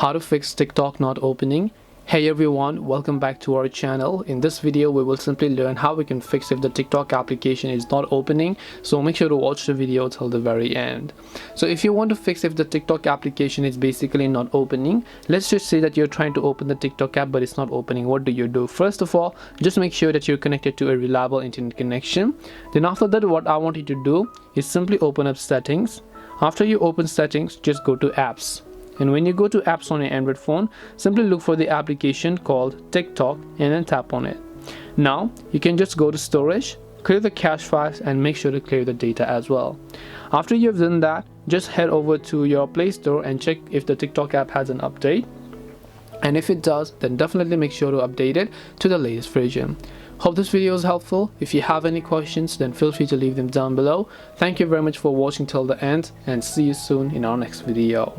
How to fix TikTok not opening. Hey everyone, welcome back to our channel. In this video we will simply learn how we can fix if the TikTok application is not opening, so make sure to watch the video till the very end. So if you want to fix if the TikTok application is basically not opening, let's just say that you're trying to open the TikTok app but it's not opening. What do? First of all, just make sure that you're connected to a reliable internet connection. Then after that, what I want you to do is simply open up settings. After you open settings, just go to apps. And when you go to apps on your Android phone, simply look for the application called TikTok and then tap on it. Now you can just go to storage, clear the cache files, and make sure to clear the data as well. After you've done that, just head over to your Play Store and check if the TikTok app has an update. And if it does, then definitely make sure to update it to the latest version. Hope this video is helpful. If you have any questions, then feel free to leave them down below. Thank you very much for watching till the end, and see you soon in our next video.